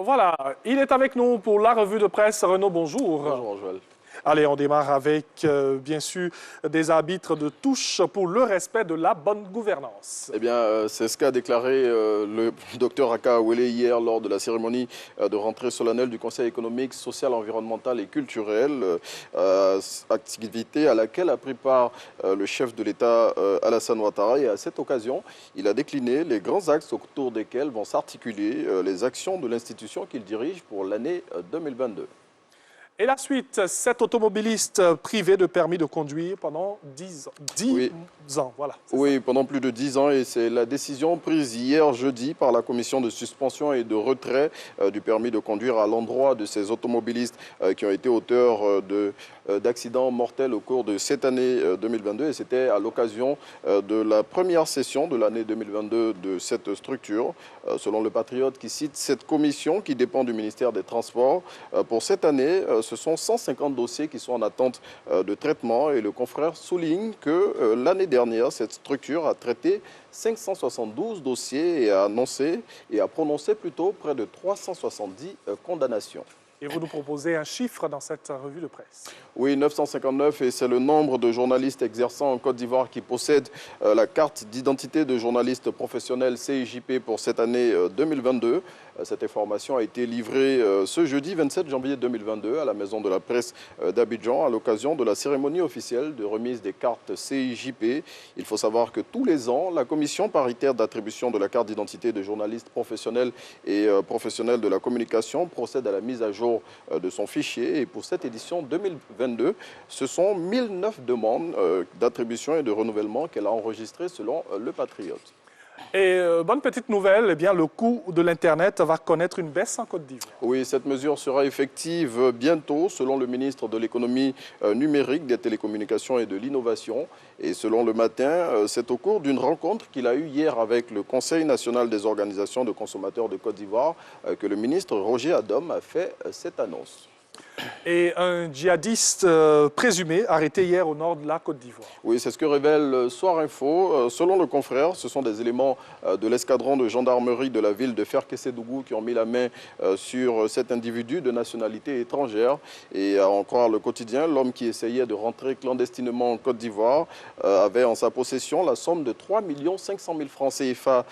Voilà, il est avec nous pour la revue de presse. Renaud, bonjour. Bonjour, Joël. Allez, on démarre avec, bien sûr, des arbitres de touche pour le respect de la bonne gouvernance. Eh bien, c'est ce qu'a déclaré le docteur Aka Awele hier lors de la cérémonie de rentrée solennelle du Conseil économique, social, environnemental et culturel, activité à laquelle a pris part le chef de l'État Alassane Ouattara. Et à cette occasion, il a décliné les grands axes autour desquels vont s'articuler les actions de l'institution qu'il dirige pour l'année 2022. Et la suite, 7 automobilistes privés de permis de conduire pendant 10 ans. Voilà, oui, pendant plus de 10 ans, et c'est la décision prise hier jeudi par la commission de suspension et de retrait du permis de conduire à l'endroit de ces automobilistes qui ont été auteurs d'accidents mortels au cours de cette année 2022. Et c'était à l'occasion de la première session de l'année 2022 de cette structure. Selon le Patriote qui cite cette commission qui dépend du ministère des Transports, pour cette année, ce sont 150 dossiers qui sont en attente de traitement. Et le confrère souligne que l'année dernière, cette structure a traité 572 dossiers et a annoncé et a prononcé plutôt près de 370 condamnations. Et vous nous proposez un chiffre dans cette revue de presse. Oui, 959, et c'est le nombre de journalistes exerçant en Côte d'Ivoire qui possèdent la carte d'identité de journaliste professionnel CIJP pour cette année 2022. Cette information a été livrée ce jeudi 27 janvier 2022 à la Maison de la Presse d'Abidjan à l'occasion de la cérémonie officielle de remise des cartes CIJP. Il faut savoir que tous les ans, la commission paritaire d'attribution de la carte d'identité de journaliste professionnel et professionnel de la communication procède à la mise à jour de son fichier. Et pour cette édition 2022, ce sont 1009 demandes d'attribution et de renouvellement qu'elle a enregistrées selon le Patriote. Et bonne petite nouvelle, eh bien, le coût de l'Internet va connaître une baisse en Côte d'Ivoire. Oui, cette mesure sera effective bientôt, selon le ministre de l'économie numérique, des télécommunications et de l'innovation. Et selon Le Matin, c'est au cours d'une rencontre qu'il a eue hier avec le Conseil national des organisations de consommateurs de Côte d'Ivoire que le ministre Roger Adom a fait cette annonce. Et un djihadiste présumé arrêté hier au nord de la Côte d'Ivoire. Oui, c'est ce que révèle Soir Info. Selon le confrère, ce sont des éléments de l'escadron de gendarmerie de la ville de Ferkessédougou qui ont mis la main sur cet individu de nationalité étrangère. Et à en croire le quotidien, l'homme qui essayait de rentrer clandestinement en Côte d'Ivoire avait en sa possession la somme de 3 500 000 francs CFA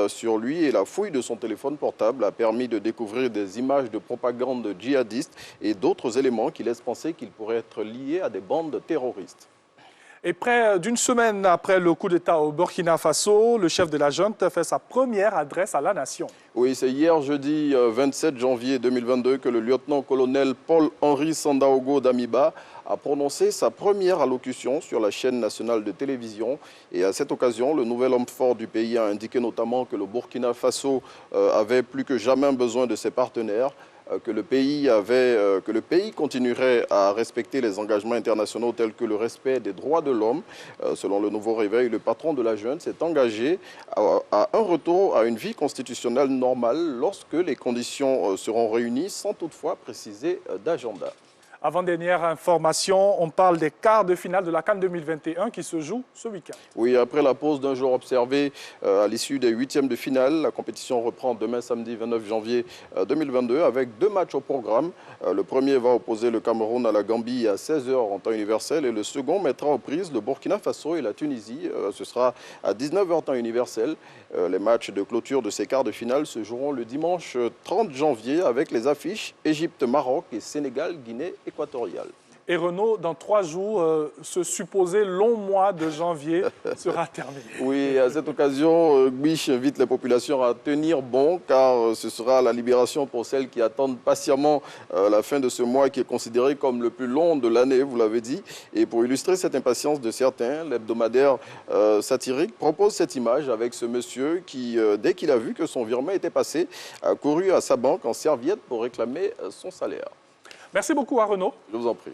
sur lui. Et la fouille de son téléphone portable a permis de découvrir des images de propagande djihadiste et d'autres éléments qui laissent penser qu'il pourrait être lié à des bandes terroristes. Et près d'une semaine après le coup d'État au Burkina Faso, le chef de la junte fait sa première adresse à la nation. Oui, c'est hier jeudi 27 janvier 2022 que le lieutenant-colonel Paul-Henri Sandaogo Damiba a prononcé sa première allocution sur la chaîne nationale de télévision. Et à cette occasion, le nouvel homme fort du pays a indiqué notamment que le Burkina Faso avait plus que jamais besoin de ses partenaires, que le pays continuerait à respecter les engagements internationaux tels que le respect des droits de l'homme. Selon le Nouveau Réveil, le patron de la junte s'est engagé à un retour à une vie constitutionnelle normale lorsque les conditions seront réunies, sans toutefois préciser d'agenda. Avant-dernière information, on parle des quarts de finale de la CAN 2021 qui se jouent ce week-end. Oui, après la pause d'un jour observé à l'issue des huitièmes de finale, la compétition reprend demain samedi 29 janvier 2022 avec 2 matchs au programme. Le premier va opposer le Cameroun à la Gambie à 16 h en temps universel et le second mettra aux prises le Burkina Faso et la Tunisie. Ce sera à 19 h temps universel. Les matchs de clôture de ces quarts de finale se joueront le dimanche 30 janvier avec les affiches Égypte-Maroc et Sénégal-Guinée équatoriale. Et Renaud, dans 3 jours, ce supposé long mois de janvier sera terminé. Oui, à cette occasion, Gbiche invite les populations à tenir bon car ce sera la libération pour celles qui attendent patiemment la fin de ce mois qui est considéré comme le plus long de l'année, vous l'avez dit. Et pour illustrer cette impatience de certains, l'hebdomadaire satirique propose cette image avec ce monsieur qui, dès qu'il a vu que son virement était passé, a couru à sa banque en serviette pour réclamer son salaire. Merci beaucoup à Renaud. Je vous en prie.